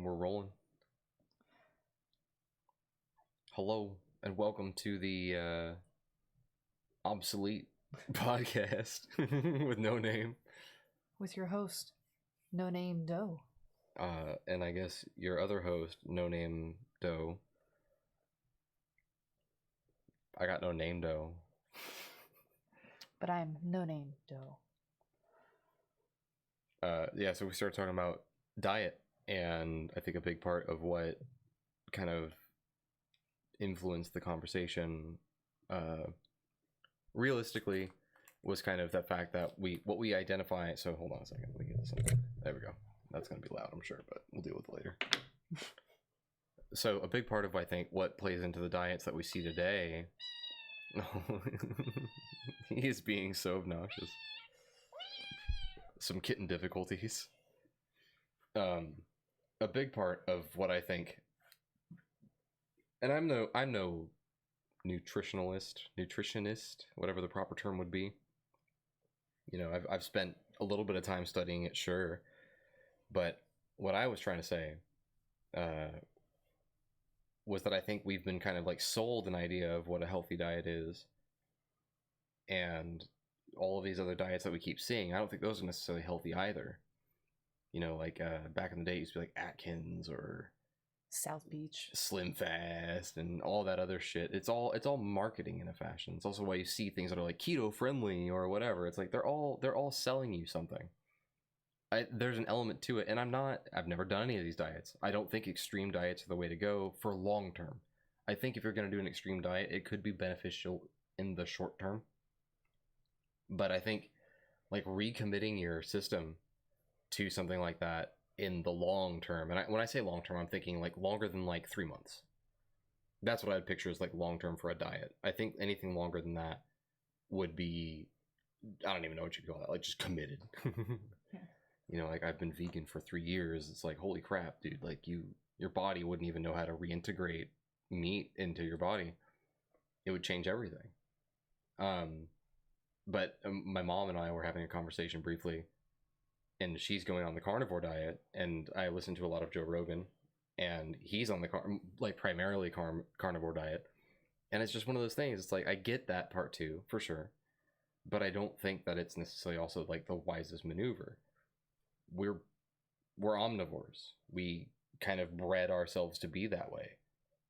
We're rolling. Hello and welcome to the obsolete podcast with no name. With your host, No Name Doe. And I guess your other host, No Name Doe. I got no name Doe. But I'm No Name Doe. So we started talking about diet, and I think a big part of what kind of influenced the conversation realistically was kind of that fact that what we identify. So hold on a second, let me get this on. There we go. That's going to be loud, I'm sure, but we'll deal with it later. So a big part of, I think, what plays into the diets that we see today. He is being so obnoxious. Some kitten difficulties. A big part of what I think, and I'm no nutritionist, whatever the proper term would be. You know, I've spent a little bit of time studying it, sure, but what I was trying to say was that I think we've been kind of like sold an idea of what a healthy diet is, and all of these other diets that we keep seeing, I don't think those are necessarily healthy either. You know, like back in the day, it used to be like Atkins or South Beach, Slim Fast, and all that other shit. It's all marketing in a fashion. It's also why you see things that are like keto friendly or whatever. It's like they're all selling you something. There's an element to it, and I've never done any of these diets. I don't think extreme diets are the way to go for long term. I think if you're going to do an extreme diet, it could be beneficial in the short term. But I think like recommitting your system to something like that in the long term, and when I say long term, I'm thinking like longer than like 3 months. That's what I'd picture as like long term for a diet. I think anything longer than that would be, I don't even know what you'd call that, like just committed. Yeah. You know, like I've been vegan for 3 years. It's like, holy crap, dude, like your body wouldn't even know how to reintegrate meat into your body. It would change everything. But my mom and I were having a conversation briefly, and she's going on the carnivore diet, and I listen to a lot of Joe Rogan, and he's on the primarily carnivore diet, and it's just one of those things. It's like I get that part too, for sure, but I don't think that it's necessarily also like the wisest maneuver. We're omnivores. We kind of bred ourselves to be that way.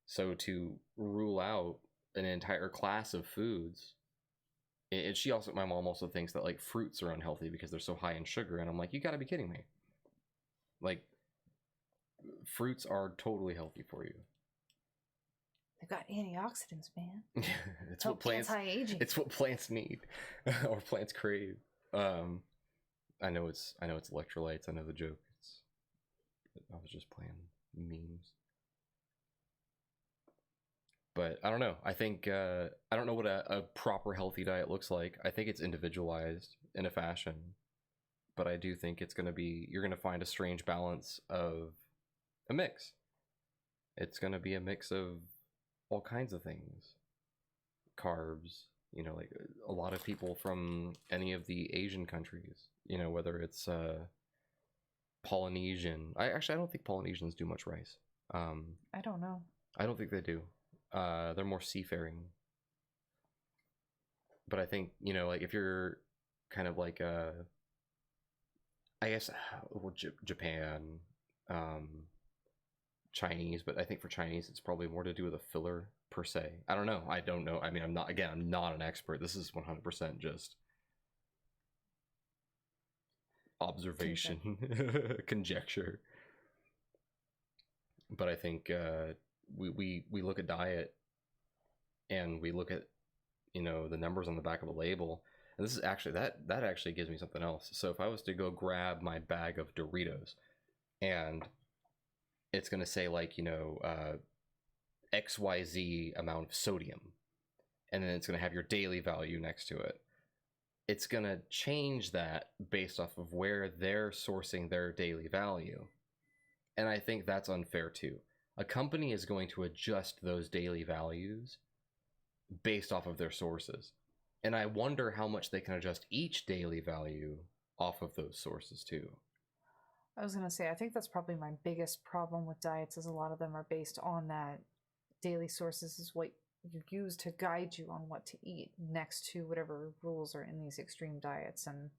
So to rule out an entire class of foods, and my mom also thinks that like fruits are unhealthy because they're so high in sugar, and I'm like, you gotta be kidding me. Like, fruits are totally healthy for you. They've got antioxidants, man. It's what plants anti-aging. It's what plants need or plants crave. I know it's electrolytes. I know the joke. I was just playing memes. But I don't know. I think I don't know what a proper healthy diet looks like. I think it's individualized in a fashion, but I do think it's you're gonna find a strange balance of a mix. It's gonna be a mix of all kinds of things, carbs. You know, like a lot of people from any of the Asian countries. You know, whether it's Polynesian. I don't think Polynesians do much rice. I don't know. I don't think they do. They're more seafaring. But I think, you know, like if you're kind of like I guess Japan, Chinese, but I think for Chinese it's probably more to do with a filler per se. I don't know. I mean, I'm not an expert. This is 100% just observation, conjecture. But I think we look at diet, and we look at, you know, the numbers on the back of a label, and this is actually that actually gives me something else. So if I was to go grab my bag of Doritos, and it's going to say like, you know, XYZ amount of sodium, and then it's going to have your daily value next to it. It's going to change that based off of where they're sourcing their daily value. And I think that's unfair too. A company is going to adjust those daily values based off of their sources. And I wonder how much they can adjust each daily value off of those sources too. I was gonna say, I think that's probably my biggest problem with diets, is a lot of them are based on that daily sources is what you use to guide you on what to eat next to whatever rules are in these extreme diets. And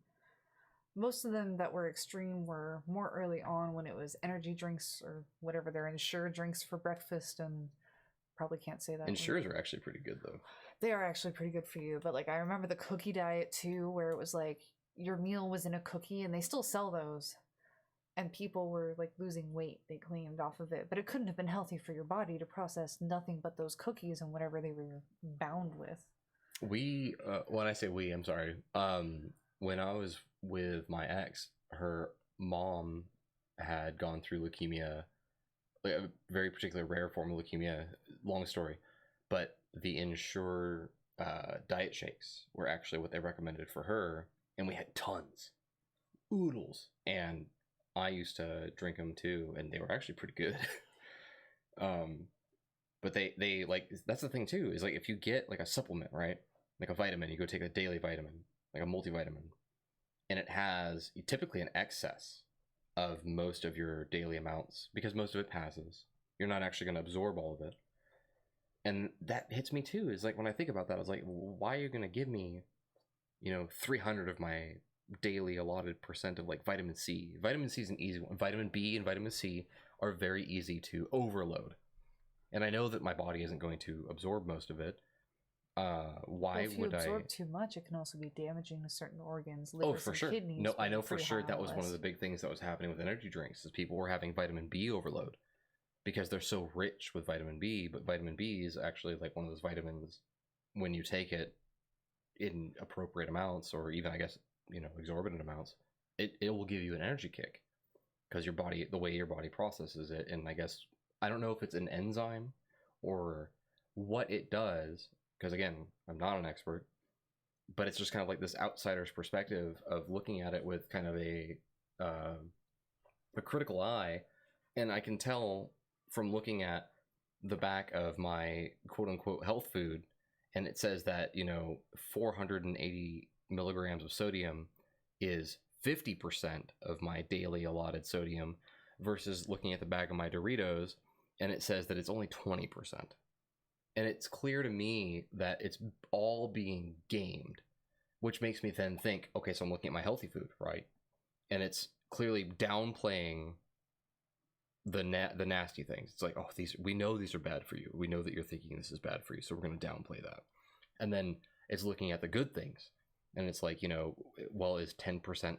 most of them that were extreme were more early on, when it was energy drinks or whatever their Ensure drinks for breakfast, and probably can't say that. Ensures are actually pretty good though. They are actually pretty good for you, but like I remember the cookie diet too, where it was like your meal was in a cookie, and they still sell those, and people were like losing weight, they claimed, off of it, but it couldn't have been healthy for your body to process nothing but those cookies and whatever they were bound with. We, when I say we, I'm sorry. When I was with my ex, her mom had gone through leukemia, like a very particular rare form of leukemia. Long story, but the Ensure diet shakes were actually what they recommended for her, and we had tons, oodles, and I used to drink them too, and they were actually pretty good. But they like, that's the thing too, is like if you get like a supplement, right, like a vitamin, you go take a daily vitamin, like a multivitamin, and it has typically an excess of most of your daily amounts, because most of it passes. You're not actually going to absorb all of it. And that hits me too, is like when I think about that, I was like, why are you going to give me, 300 of my daily allotted percent of like vitamin C? Vitamin C is an easy one. Vitamin B and vitamin C are very easy to overload. And I know that my body isn't going to absorb most of it. Why if you would absorb too much, it can also be damaging to certain organs, Oh, livers for and sure. kidneys. No, I know for pretty sure high that on was the one of the list. big things that was happening with energy drinks, is people were having vitamin B overload because they're so rich with vitamin B. But vitamin B is actually like one of those vitamins, when you take it in appropriate amounts, or even, I guess, exorbitant amounts, it will give you an energy kick, because your body, the way your body processes it. And I guess, I don't know if it's an enzyme or what it does, because again, I'm not an expert, but it's just kind of like this outsider's perspective of looking at it with kind of a critical eye. And I can tell from looking at the back of my quote unquote health food, and it says that 480 milligrams of sodium is 50% of my daily allotted sodium, versus looking at the back of my Doritos, and it says that it's only 20%. And it's clear to me that it's all being gamed, which makes me then think, okay, so I'm looking at my healthy food, right? And it's clearly downplaying the nasty things. It's like, oh, we know these are bad for you. We know that you're thinking this is bad for you, so we're going to downplay that. And then it's looking at the good things, and it's like, well, is 10%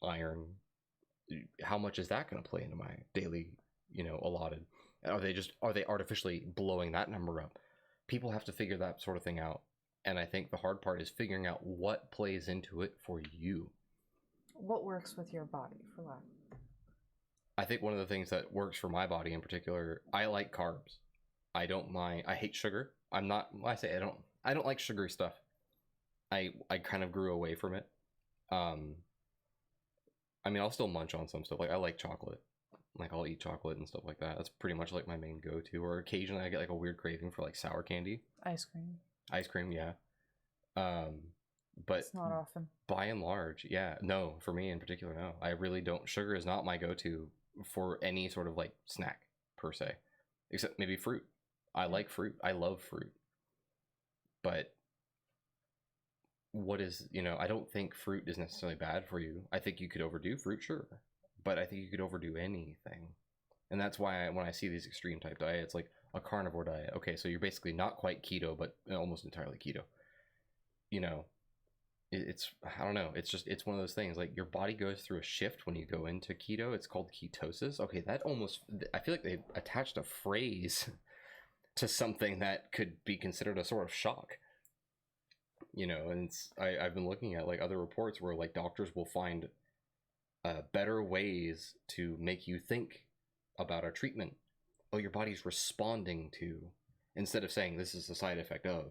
iron, how much is that going to play into my daily, allotted? Are they artificially blowing that number up? People have to figure that sort of thing out. And I think the hard part is figuring out what plays into it for you. What works with your body, for that? I think one of the things that works for my body in particular, I like carbs. I don't mind. I hate sugar. I don't like sugary stuff. I kind of grew away from it. I'll still munch on some stuff. Like, I like chocolate. Like, I'll eat chocolate and stuff like that. That's pretty much like my main go-to. Or occasionally I get like a weird craving for like sour candy. Ice cream. Ice cream, yeah. But it's not often. By and large, yeah. No, for me in particular, no. I really don't. Sugar is not my go-to for any sort of like snack per se, except maybe fruit. I like fruit. I love fruit. But I don't think fruit is necessarily bad for you. I think you could overdo fruit, sure. But I think you could overdo anything. And that's why when I see these extreme type diets, like a carnivore diet, okay, so you're basically not quite keto, but almost entirely keto. It's, I don't know, it's one of those things, like your body goes through a shift when you go into keto. It's called ketosis. Okay, I feel like they attached a phrase to something that could be considered a sort of shock. And I've been looking at like other reports where like doctors will find better ways to make you think about a treatment. Oh, your body's responding to, instead of saying this is a side effect of.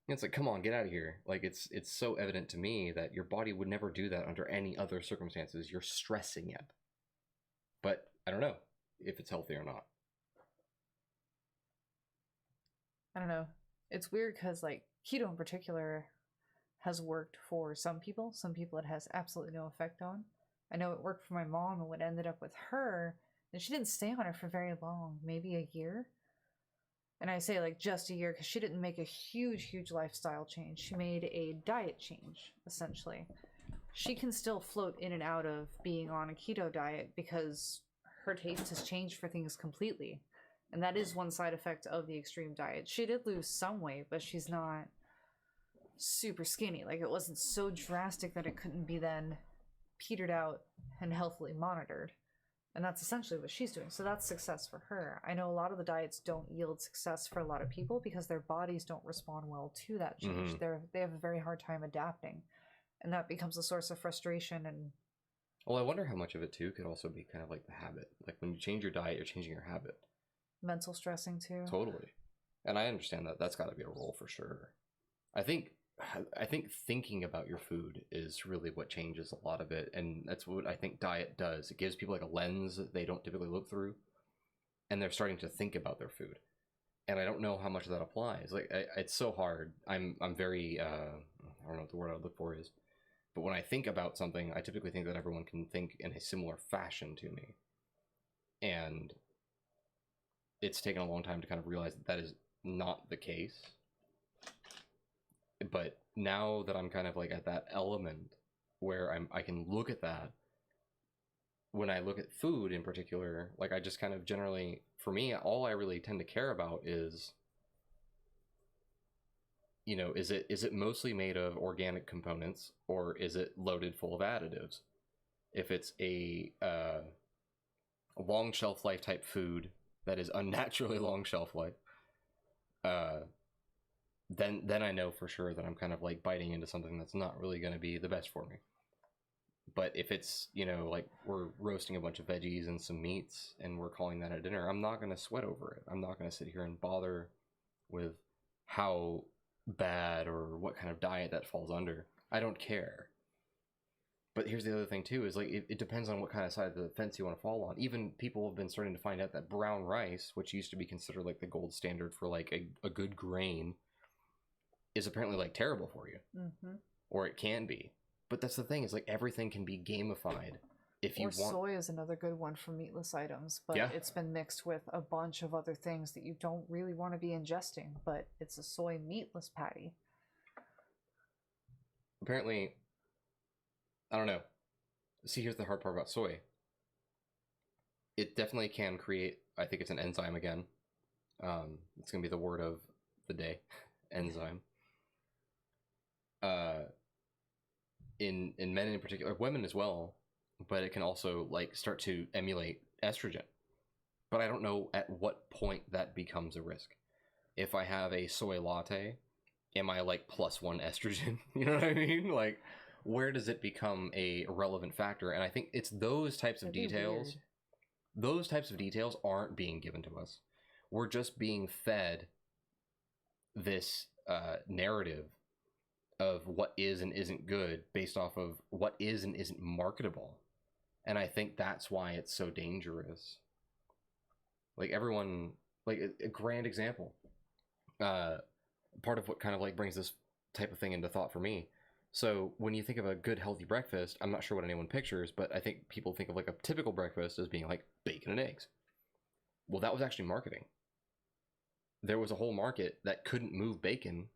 And it's like, come on, get out of here. Like, it's so evident to me that your body would never do that under any other circumstances. You're stressing it. But I don't know if it's healthy or not. I don't know. It's weird because like keto in particular has worked for some people. Some people it has absolutely no effect on. I know it worked for my mom, and what ended up with her, and she didn't stay on it for very long, maybe a year. And I say like just a year because she didn't make a huge lifestyle change. She made a diet change, essentially. She can still float in and out of being on a keto diet because her taste has changed for things completely. And that is one side effect of the extreme diet. She did lose some weight, but she's not super skinny. Like, it wasn't so drastic that it couldn't be then petered out and healthily monitored. And that's essentially what she's doing. So that's success for her. I know a lot of the diets don't yield success for a lot of people because their bodies don't respond well to that change. They have a very hard time adapting. And that becomes a source of frustration. And well, I wonder how much of it too could also be kind of like the habit. Like when you change your diet, you're changing your habit. Mental stressing too. Totally. And I understand that that's got to be a role for sure. I think thinking about your food is really what changes a lot of it, and that's what I think diet does. It gives people like a lens that they don't typically look through, and they're starting to think about their food. And I don't know how much of that applies. Like, it's so hard. I'm very I don't know what the word I would look for is, but when I think about something, I typically think that everyone can think in a similar fashion to me, and it's taken a long time to kind of realize that that is not the case. But now that I'm kind of like at that element where I can look at that, when I look at food in particular, like I just kind of generally, for me, all I really tend to care about is, you know, is it mostly made of organic components, or is it loaded full of additives? If it's a long shelf life type food that is unnaturally long shelf life, then I know for sure that I'm kind of like biting into something that's not really going to be the best for me. But if it's, you know, like we're roasting a bunch of veggies and some meats and we're calling that a dinner, I'm not going to sweat over it. I'm not going to sit here and bother with how bad or what kind of diet that falls under. I don't care. But here's the other thing too, is like it depends on what kind of side of the fence you want to fall on. Even people have been starting to find out that brown rice, which used to be considered like the gold standard for like a good grain, is apparently like terrible for you. Or it can be. But that's the thing, is like everything can be gamified if you want. Soy is another good one for meatless items, but Yeah. It's been mixed with a bunch of other things that you don't really want to be ingesting, but it's a soy meatless patty. Apparently, I don't know. See, here's the hard part about soy. It definitely can create, I think it's an enzyme again. It's going to be the word of the day, enzyme. In men in particular, women as well, but it can also like start to emulate estrogen. But I don't know at what point that becomes a risk. If I have a soy latte, am I like +1 estrogen? You know what I mean? Like, where does it become a relevant factor? And I think it's those types of details. Those types of details aren't being given to us. We're just being fed this narrative of what is and isn't good based off of what is and isn't marketable. And I think that's why it's so dangerous. Like everyone, like a grand example, part of what kind of like brings this type of thing into thought for me. So when you think of a good healthy breakfast, I'm not sure what anyone pictures, but I think people think of like a typical breakfast as being like bacon and eggs. Well, that was actually marketing. There was a whole market that couldn't move bacon,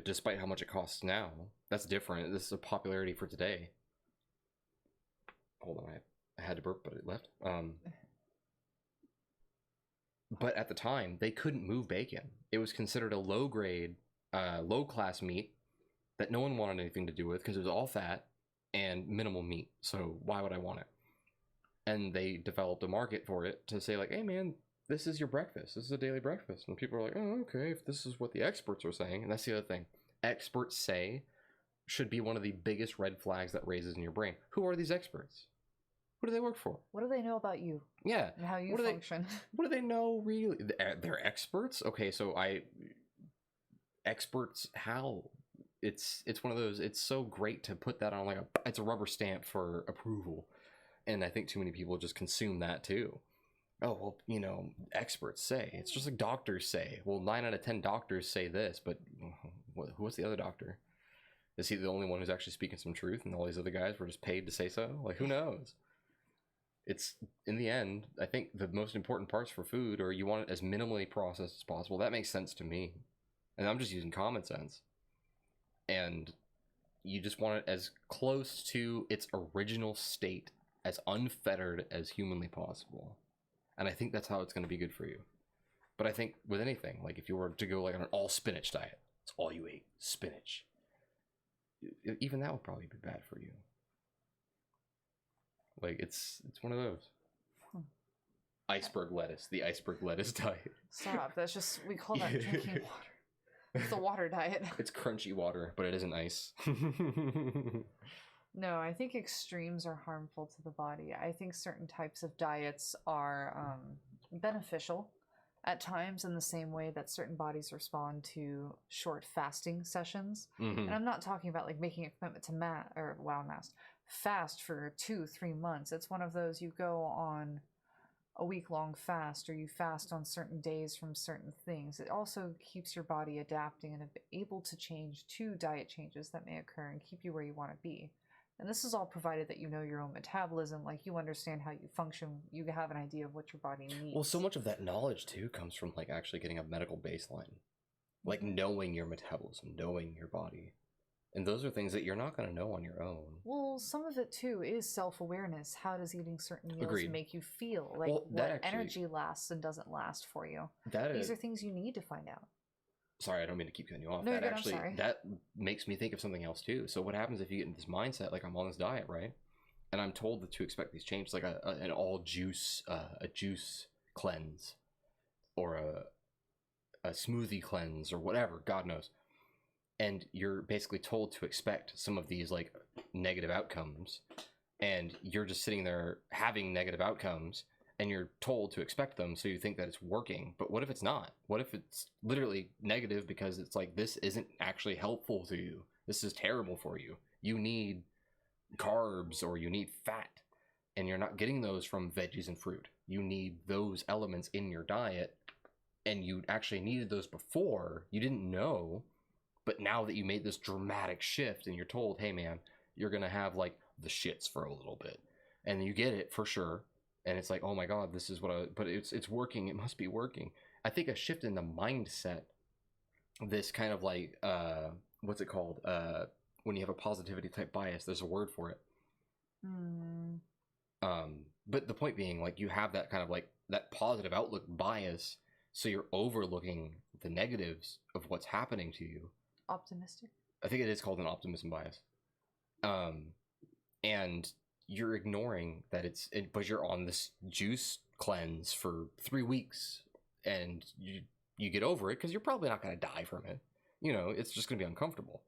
despite how much it costs now. That's different. This is a popularity for today. Hold on, I had to burp, but it left. But at the time, they couldn't move bacon. It was considered a low-grade, low-class meat that no one wanted anything to do with because it was all fat and minimal meat. So why would I want it? And they developed a market for it to say like, hey man, this is your breakfast. This is a daily breakfast. And people are like, oh, okay, if this is what the experts are saying. And that's the other thing. Experts say should be one of the biggest red flags that raises in your brain. Who are these experts? Who do they work for? What do they know about you? Yeah. And how you function? What do they know really? They're experts? Okay, so experts how? It's one of those, it's so great to put that on like it's a rubber stamp for approval. And I think too many people just consume that too. Oh, well, you know, experts say. It's just like doctors say. Well, 9 out of 10 doctors say this, but what's the other doctor? Is he the only one who's actually speaking some truth, and all these other guys were just paid to say so? Like, who knows? It's, in the end, I think the most important parts for food are you want it as minimally processed as possible. That makes sense to me. And I'm just using common sense. And you just want it as close to its original state, as unfettered as humanly possible. And I think that's how it's going to be good for you. But I think with anything, like if you were to go like on an all spinach diet, it's all you ate, spinach. Even that would probably be bad for you. Like it's one of those. Iceberg lettuce, the iceberg lettuce diet. Stop. That's just, we call that drinking water. It's the water diet. It's crunchy water, but it isn't ice. No, I think extremes are harmful to the body. I think certain types of diets are beneficial at times in the same way that certain bodies respond to short fasting sessions. And I'm not talking about like making a commitment to fast for 2-3 months. It's one of those, you go on a week-long fast, or you fast on certain days from certain things. It also keeps your body adapting and able to change to diet changes that may occur and keep you where you want to be. And this is all provided that you know your own metabolism, like you understand how you function, you have an idea of what your body needs. Well, so much of that knowledge too comes from like actually getting a medical baseline, like knowing your metabolism, knowing your body. And those are things that you're not going to know on your own. Well, some of it too is self-awareness. How does eating certain meals Agreed. make you feel? Like what energy lasts and doesn't last for you. These are things you need to find out. Sorry, I don't mean to keep cutting you off. No, I'm sorry. That makes me think of something else too. So what happens if you get in this mindset, like I'm on this diet, right? And I'm told to expect these changes, like an all juice, a juice cleanse, or a smoothie cleanse, or whatever, God knows. And you're basically told to expect some of these like negative outcomes, and you're just sitting there having negative outcomes, and you're told to expect them, so you think that it's working. But what if it's not? What if it's literally negative because it's like, this isn't actually helpful to you? This is terrible for you. You need carbs or you need fat, and you're not getting those from veggies and fruit. You need those elements in your diet, and you actually needed those before. You didn't know, but now that you made this dramatic shift and you're told, hey man, you're going to have like the shits for a little bit, and you get it for sure. And it's like, oh my God, this is what but it's working. It must be working. I think a shift in the mindset, this kind of like, what's it called? When you have a positivity type bias, there's a word for it. But the point being, like, you have that kind of like that positive outlook bias. So you're overlooking the negatives of what's happening to you. Optimistic? I think it is called an optimism bias. And you're ignoring that but you're on this juice cleanse for 3 weeks, and you get over it because you're probably not going to die from it. You know, it's just going to be uncomfortable,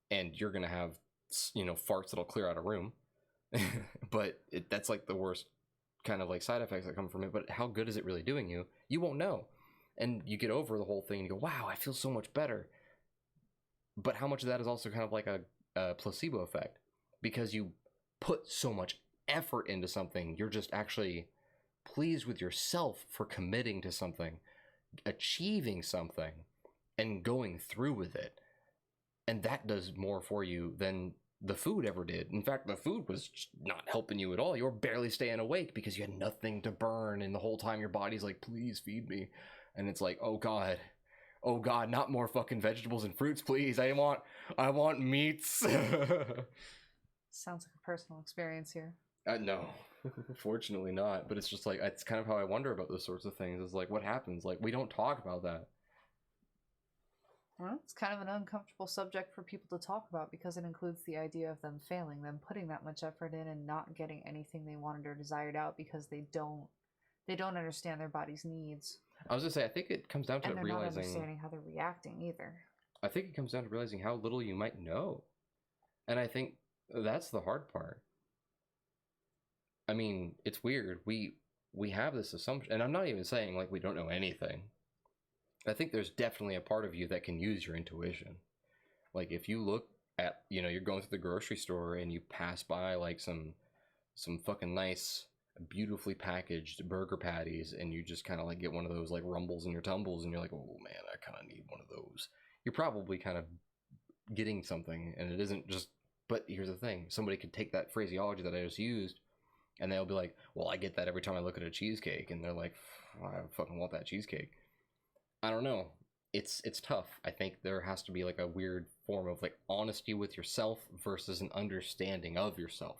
and you're going to have, you know, farts that'll clear out a room. But that's like the worst kind of like side effects that come from it. But how good is it really doing you? You won't know. And you get over the whole thing and you go, wow, I feel so much better. But how much of that is also kind of like a placebo effect? Because you put so much effort into something, you're just actually pleased with yourself for committing to something, achieving something, and going through with it. And that does more for you than the food ever did. In fact, the food was not helping you at all. You were barely staying awake because you had nothing to burn, and the whole time your body's like, please feed me. And it's like, oh God, not more fucking vegetables and fruits, please. I want meats. Sounds like a personal experience here. No, fortunately not. But it's just like, it's kind of how I wonder about those sorts of things. Is like, what happens? Like, we don't talk about that. Well, it's kind of an uncomfortable subject for people to talk about because it includes the idea of them failing, them putting that much effort in and not getting anything they wanted or desired out because they don't understand their body's needs. I was gonna say, I think it comes down to realizing, not understanding how they're reacting either. I think it comes down to realizing how little you might know, and I think that's the hard part. I mean, it's weird. We have this assumption, and I'm not even saying like we don't know anything. I think there's definitely a part of you that can use your intuition. Like if you look at, you know, you're going through the grocery store and you pass by like some fucking nice, beautifully packaged burger patties, and you just kind of like get one of those like rumbles in your tumbles, and you're like, oh man, I kind of need one of those. You're probably kind of getting something, and it isn't just. But here's the thing: somebody could take that phraseology that I just used, and they'll be like, "Well, I get that every time I look at a cheesecake," and they're like, "I fucking want that cheesecake." I don't know. It's tough. I think there has to be like a weird form of like honesty with yourself versus an understanding of yourself.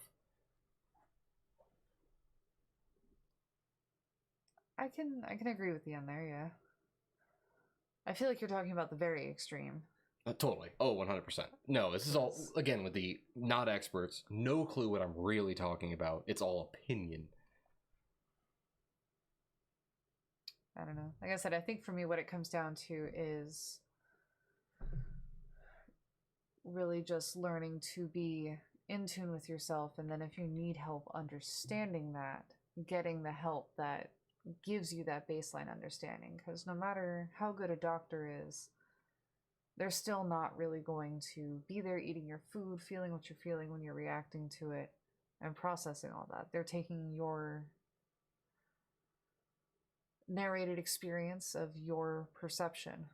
I can agree with you on there, yeah. I feel like you're talking about the very extreme. Totally. Oh, 100%. No, this is all, again, with the not experts, no clue what I'm really talking about. It's all opinion. I don't know. Like I said, I think for me, what it comes down to is really just learning to be in tune with yourself. And then if you need help understanding that, getting the help that gives you that baseline understanding. Because no matter how good a doctor is, they're still not really going to be there eating your food, feeling what you're feeling when you're reacting to it, and processing all that. They're taking your narrated experience of your perception.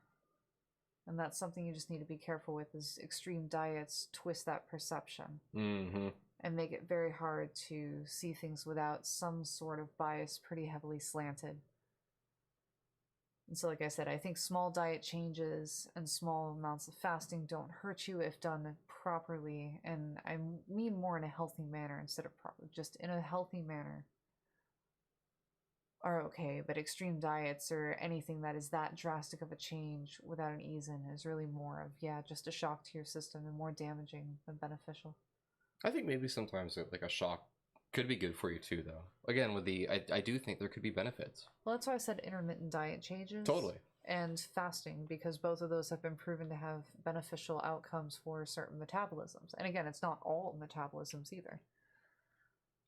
And that's something you just need to be careful with, is extreme diets twist that perception. Mm-hmm. And make it very hard to see things without some sort of bias pretty heavily slanted. And so, like I said, I think small diet changes and small amounts of fasting don't hurt you if done properly. And I mean more in a healthy manner instead of just in a healthy manner are okay. But extreme diets or anything that is that drastic of a change without an ease in is really more of, yeah, just a shock to your system and more damaging than beneficial. I think maybe sometimes like a shock could be good for you too, though. Again, with the I do think there could be benefits. Well, that's why I said intermittent diet changes. Totally. And fasting, because both of those have been proven to have beneficial outcomes for certain metabolisms. And again, it's not all metabolisms either.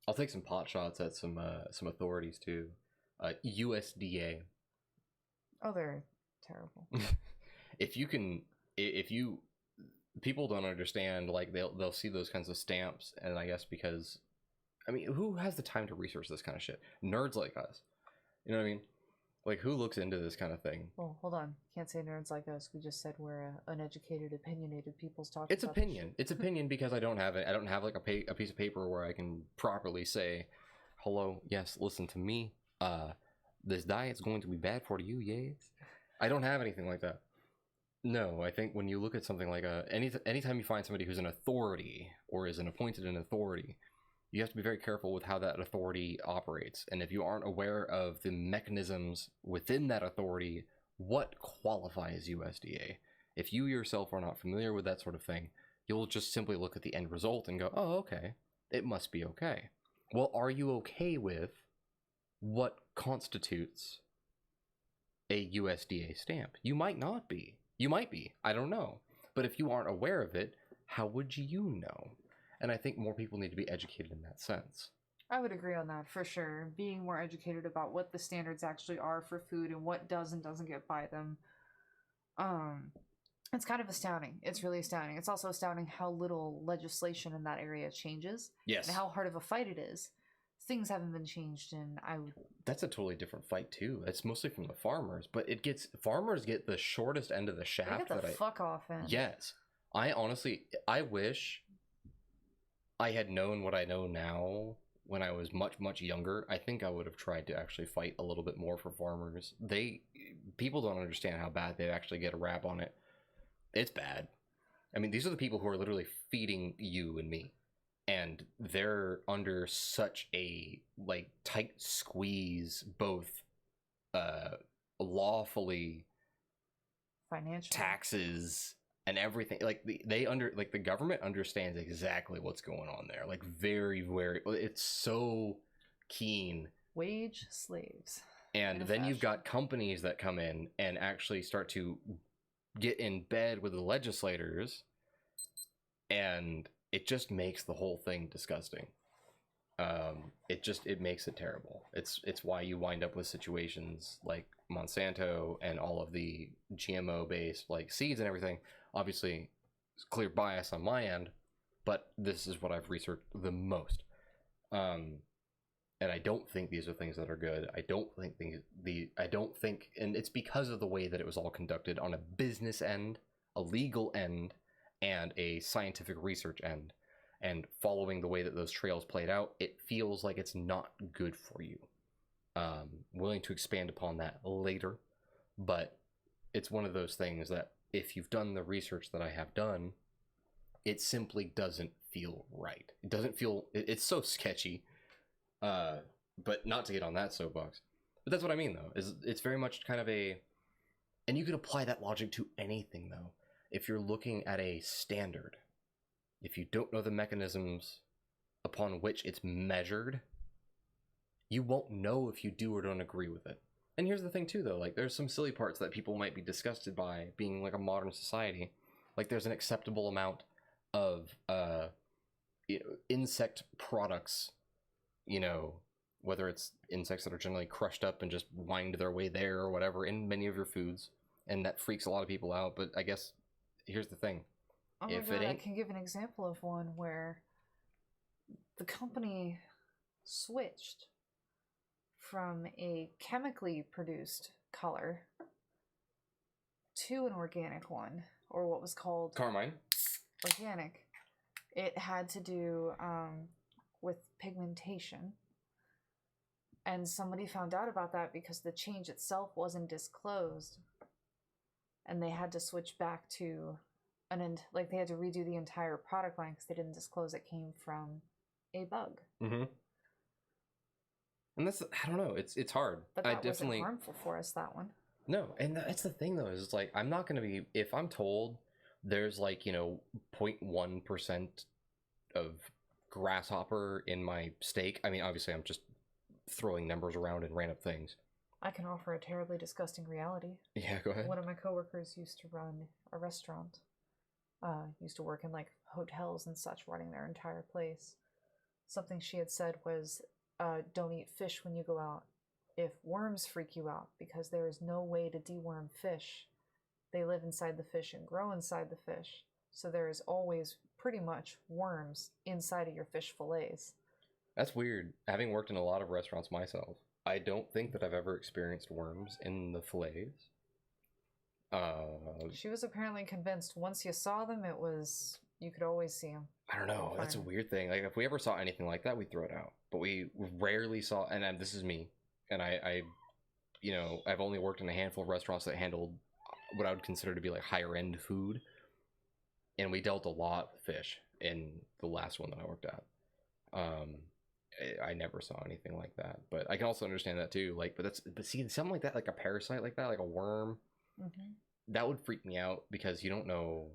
I'll take some pot shots at some authorities too. USDA. Oh, they're terrible. if you people don't understand, like they'll see those kinds of stamps, and I guess because, I mean, who has the time to research this kind of shit? Nerds like us, you know what I mean? Like, who looks into this kind of thing? Well, hold on, can't say nerds like us. We just said we're uneducated, opinionated people's talking. It's opinion. It's opinion because I don't have it. I don't have like a piece of paper where I can properly say, "Hello, yes, listen to me. This diet's going to be bad for you." Yes, I don't have anything like that. No, I think when you look at something like anytime you find somebody who's an authority or is an appointed an authority, you have to be very careful with how that authority operates. And if you aren't aware of the mechanisms within that authority, what qualifies USDA? If you yourself are not familiar with that sort of thing, you'll just simply look at the end result and go, "Oh, okay, it must be okay." Well, are you okay with what constitutes a USDA stamp? You might not be. You might be. I don't know. But if you aren't aware of it, how would you know? And I think more people need to be educated in that sense. I would agree on that for sure. Being more educated about what the standards actually are for food and what does and doesn't get by them. It's kind of astounding. It's really astounding. It's also astounding how little legislation in that area changes. Yes. And how hard of a fight it is. Things haven't been changed, and that's a totally different fight too. It's mostly from the farmers, but farmers get the shortest end of the shaft. They get the fuck off end. Yes, I wish I had known what I know now when I was much younger. I think I would have tried to actually fight a little bit more for farmers. People don't understand how bad they actually get a rap on it. It's bad. I mean, these are the people who are literally feeding you and me. And they're under such a tight squeeze, both lawfully, financial taxes and everything. Like the government understands exactly what's going on there. Like very, very, it's so keen. Wage slaves. And then you've got companies that come in and actually start to get in bed with the legislators, and it just makes the whole thing disgusting. It makes it terrible. It's why you wind up with situations like Monsanto and all of the GMO based like seeds and everything. Obviously, it's clear bias on my end, but this is what I've researched the most. And I don't think these are things that are good. I don't think, and it's because of the way that it was all conducted on a business end, a legal end, and a scientific research end, and following the way that those trails played out, it feels like it's not good for you. Willing to expand upon that later, but it's one of those things that if you've done the research that I have done, it simply doesn't feel right. It doesn't feel, it's so sketchy. But not to get on that soapbox. But that's what I mean, though, is it's very much kind of a, and you could apply that logic to anything, though. If you're looking at a standard, if you don't know the mechanisms upon which it's measured, you won't know if you do or don't agree with it. And here's the thing, too, though, like, there's some silly parts that people might be disgusted by being, like, a modern society. Like, there's an acceptable amount of, insect products, whether it's insects that are generally crushed up and just wind their way there or whatever in many of your foods, and that freaks a lot of people out. But I guess here's the thing. Oh my God, I can give an example of one where the company switched from a chemically produced color to an organic one, or what was called Carmine. Organic. It had to do with pigmentation. And somebody found out about that because the change itself wasn't disclosed. And they had to switch back to they had to redo the entire product line because they didn't disclose it came from a bug. Mm-hmm. And that's, I don't know, it's hard. But that wasn't harmful for us, that one. No, and that's the thing, though, is it's like, I'm not going to be, if I'm told there's like, 0.1% of grasshopper in my steak, I mean, obviously I'm just throwing numbers around and random things. I can offer a terribly disgusting reality. Yeah, go ahead. One of my coworkers used to run a restaurant. Used to work in like hotels and such, running their entire place. Something she had said was, don't eat fish when you go out if worms freak you out, because there is no way to deworm fish. They live inside the fish and grow inside the fish. So there is always pretty much worms inside of your fish fillets. That's weird. Having worked in a lot of restaurants myself, I don't think that I've ever experienced worms in the fillets. She was apparently convinced once you saw them, you could always see them. I don't know. That's a weird thing. Like, if we ever saw anything like that, we'd throw it out. But we rarely saw, and this is me, and I've only worked in a handful of restaurants that handled what I would consider to be like higher end food, and we dealt a lot with fish in the last one that I worked at. I never saw anything like that, but I can also understand that too. Like, but see, something like that, like a parasite like that, like a worm, that would freak me out because you don't know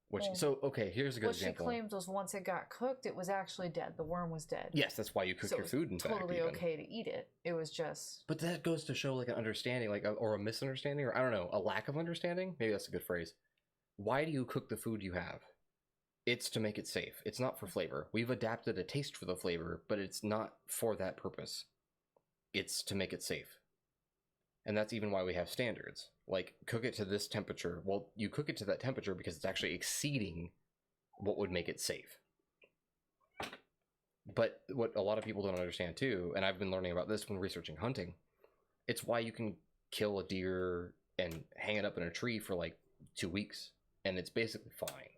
what. So okay, here's a good example. What she claimed was once it got cooked, it was actually dead. The worm was dead. Yes, that's why you cook your food. In fact, totally okay to eat it. It was just. But that goes to show like an understanding, or a misunderstanding, or I don't know, a lack of understanding. Maybe that's a good phrase. Why do you cook the food you have? It's to make it safe. It's not for flavor. We've adapted a taste for the flavor, but it's not for that purpose. It's to make it safe. And that's even why we have standards. Like, cook it to this temperature. Well, you cook it to that temperature because it's actually exceeding what would make it safe. But what a lot of people don't understand too, and I've been learning about this when researching hunting, it's why you can kill a deer and hang it up in a tree for like 2 weeks, and it's basically fine.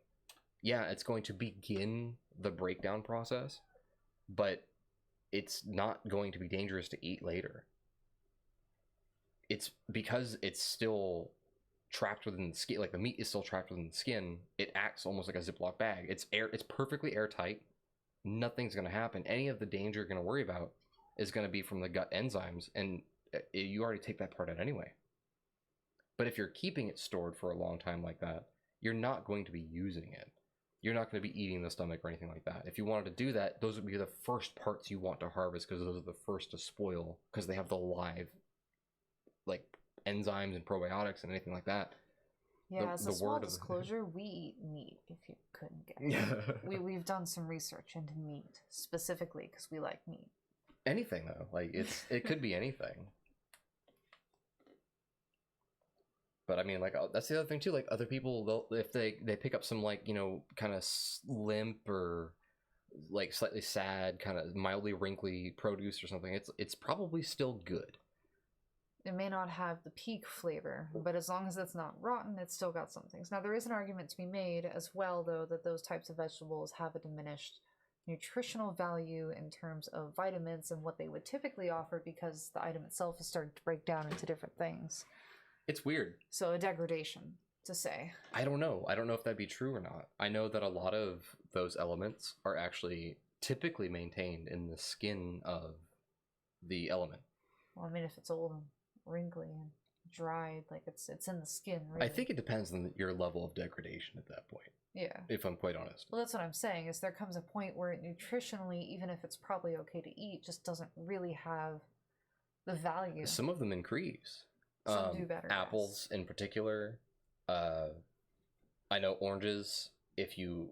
Yeah, it's going to begin the breakdown process, but it's not going to be dangerous to eat later. It's because it's still trapped within the skin, like the meat is still trapped within the skin. It acts almost like a Ziploc bag. It's perfectly airtight. Nothing's going to happen. Any of the danger you're going to worry about is going to be from the gut enzymes, and you already take that part out anyway. But if you're keeping it stored for a long time like that, you're not going to be using it. You're not going to be eating the stomach or anything like that. If you wanted to do that, those would be the first parts you want to harvest because those are the first to spoil because they have the live, like, enzymes and probiotics and anything like that. Yeah, as a small disclosure, we eat meat, if you couldn't get it. We've done some research into meat, specifically because we like meat. Anything, though. Like, it could be anything. But I mean, like, that's the other thing too. Like, other people, if they pick up some, like, kind of limp or like slightly sad, kind of mildly wrinkly produce or something, it's probably still good. it may not have the peak flavor, but as long as it's not rotten, it's still got some things. Now, there is an argument to be made as well, though, that those types of vegetables have a diminished nutritional value in terms of vitamins and what they would typically offer because the item itself is starting to break down into different things. It's weird. So a degradation, to say. I don't know. I don't know if that'd be true or not. I know that a lot of those elements are actually typically maintained in the skin of the element. Well, I mean, if it's old and wrinkly and dried, like it's in the skin, really. I think it depends on your level of degradation at that point. Yeah. If I'm quite honest. Well, that's what I'm saying, is there comes a point where it nutritionally, even if it's probably okay to eat, just doesn't really have the value. Some of them increase. Some do better. Apples in particular. I know oranges, if you...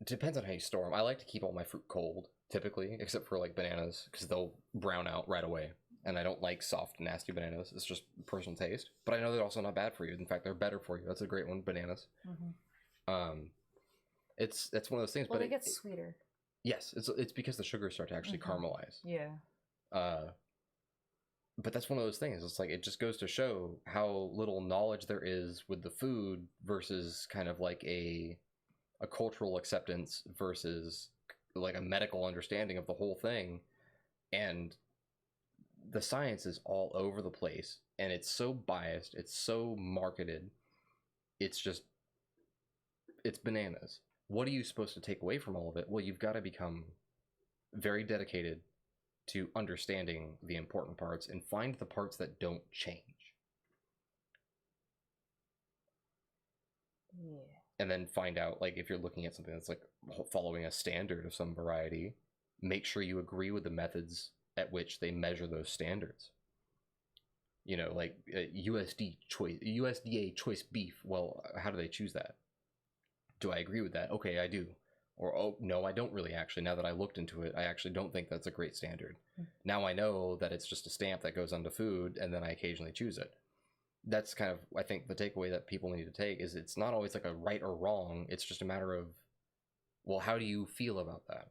It depends on how you store them. I like to keep all my fruit cold, typically, except for like bananas, because they'll brown out right away. And I don't like soft, nasty bananas. It's just personal taste. But I know they're also not bad for you. In fact, they're better for you. That's a great one, bananas. Mm-hmm. It's one of those things. Well, but they get sweeter. Yes, it's because the sugars start to actually caramelize. Yeah. But that's one of those things. It's like, it just goes to show how little knowledge there is with the food versus kind of like a cultural acceptance versus like a medical understanding of the whole thing. And the science is all over the place, and it's so biased, it's so marketed, it's bananas. What are you supposed to take away from all of it? Well, you've got to become very dedicated to understanding the important parts and find the parts that don't change. Yeah. And then find out, like, if you're looking at something that's like following a standard of some variety, make sure you agree with the methods at which they measure those standards. You know, like USDA choice beef. Well, how do they choose that? Do I agree with that? Okay, I do. Or, oh, no, I don't really actually. Now that I looked into it, I actually don't think that's a great standard. Now I know that it's just a stamp that goes onto food, and then I occasionally choose it. That's kind of, I think, the takeaway that people need to take is it's not always like a right or wrong. It's just a matter of, well, how do you feel about that?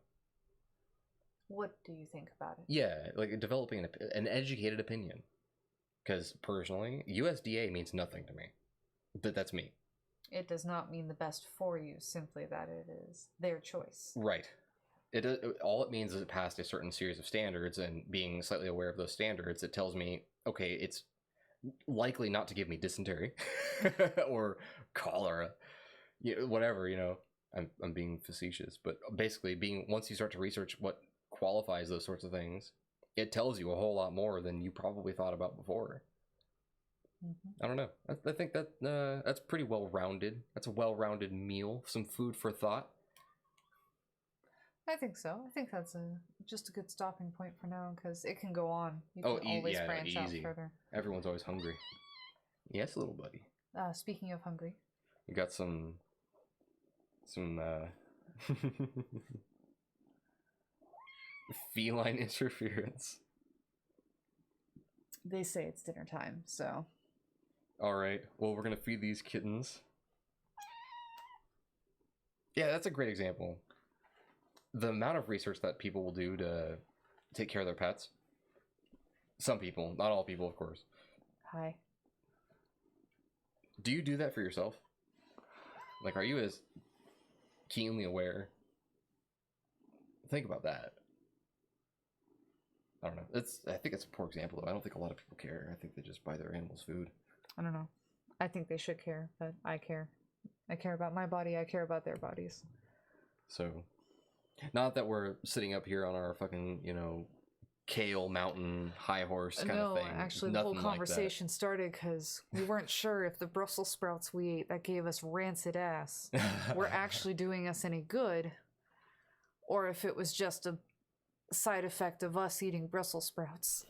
What do you think about it? Yeah, like developing an educated opinion. Because personally, USDA means nothing to me. But that's me. It does not mean the best for you, simply that it is their choice. Right. All it means is it passed a certain series of standards, and being slightly aware of those standards, it tells me, okay, it's likely not to give me dysentery or cholera, whatever, I'm being facetious, but basically once you start to research what qualifies those sorts of things, it tells you a whole lot more than you probably thought about before. Mm-hmm. I don't know. I think that that's pretty well-rounded. That's a well-rounded meal. Some food for thought. I think so. I think that's just a good stopping point for now, because it can go on. You can always branch out further. Everyone's always hungry. Yes, little buddy. Speaking of hungry, you got some feline interference. They say it's dinner time, so. All right. Well, we're gonna feed these kittens. Yeah, that's a great example. The amount of research that people will do to take care of their pets. Some people, not all people, of course. Hi. Do you do that for yourself? Like, are you as keenly aware? Think about that. I don't know. I think it's a poor example, though. I don't think a lot of people care. I think they just buy their animals food. I don't know. I think they should care, but I care. I care about my body. I care about their bodies. So, not that we're sitting up here on our fucking, Kale Mountain high horse kind of thing. No, actually, the whole conversation started because we weren't sure if the Brussels sprouts we ate that gave us rancid ass were actually doing us any good, or if it was just a side effect of us eating Brussels sprouts.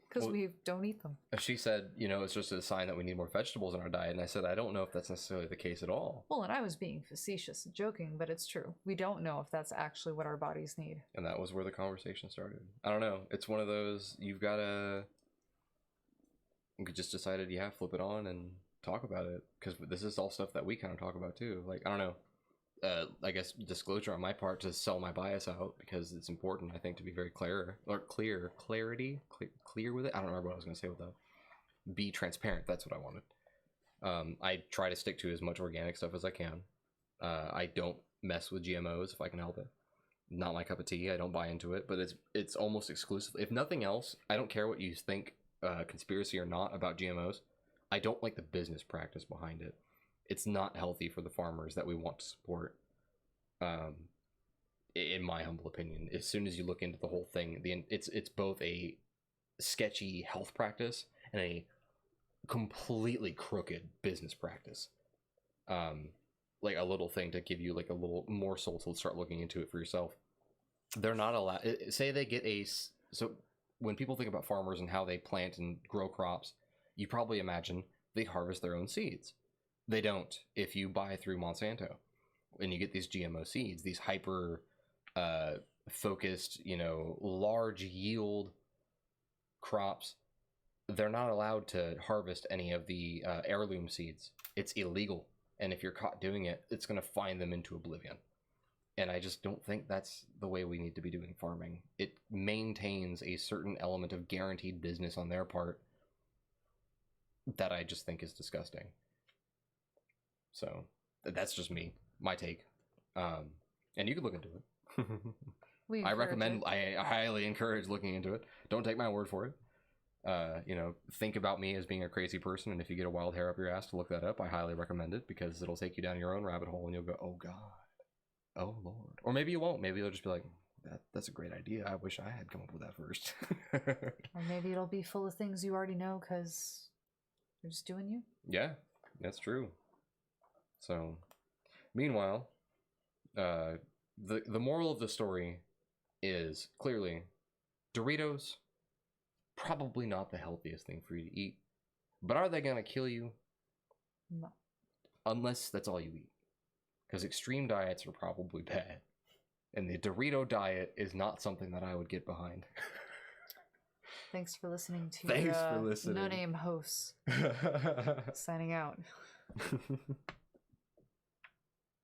Because we don't eat them. She said, it's just a sign that we need more vegetables in our diet. And I said, I don't know if that's necessarily the case at all. Well, and I was being facetious and joking, but it's true. We don't know if that's actually what our bodies need. And that was where the conversation started. I don't know. It's one of those, you just decided, flip it on and talk about it. Because this is all stuff that we kind of talk about too. Like, I don't know. I guess disclosure on my part to sell my bias out, because it's important, I think, to be very clear with it. I don't remember what I was going to say with that. be transparent. That's what I wanted. I try to stick to as much organic stuff as I can. I don't mess with GMOs if I can help it. Not my cup of tea. I don't buy into it, but it's almost exclusively. If nothing else, I don't care what you think, conspiracy or not, about GMOs. I don't like the business practice behind it. It's not healthy for the farmers that we want to support. In my humble opinion, as soon as you look into the whole thing, it's both a sketchy health practice and a completely crooked business practice. Like a little thing to give you like a little morsel to start looking into it for yourself. They're not allowed. Say they get so when people think about farmers and how they plant and grow crops, you probably imagine they harvest their own seeds. They don't. If you buy through Monsanto and you get these GMO seeds, these hyper focused, large yield crops, they're not allowed to harvest any of the heirloom seeds. It's illegal. And if you're caught doing it, it's going to find them into oblivion. And I just don't think that's the way we need to be doing farming. It maintains a certain element of guaranteed business on their part that I just think is disgusting. So that's just me, my take. And you can look into it. I recommend, I highly encourage looking into it. Don't take my word for it. Think about me as being a crazy person, and if you get a wild hair up your ass to look that up, I highly recommend it, because it'll take you down your own rabbit hole and you'll go, oh god, oh lord. Or maybe you won't. Maybe you'll just be like, that's a great idea, I wish I had come up with that first. Or maybe it'll be full of things you already know because you're just doing you. Yeah, that's true. So meanwhile, the moral of the story is clearly Doritos, probably not the healthiest thing for you to eat, but are they gonna kill you? No. Unless that's all you eat, because extreme diets are probably bad, and the Dorito diet is not something that I would get behind. Thanks for listening to Thanks for listening. No Name Hosts. Signing out.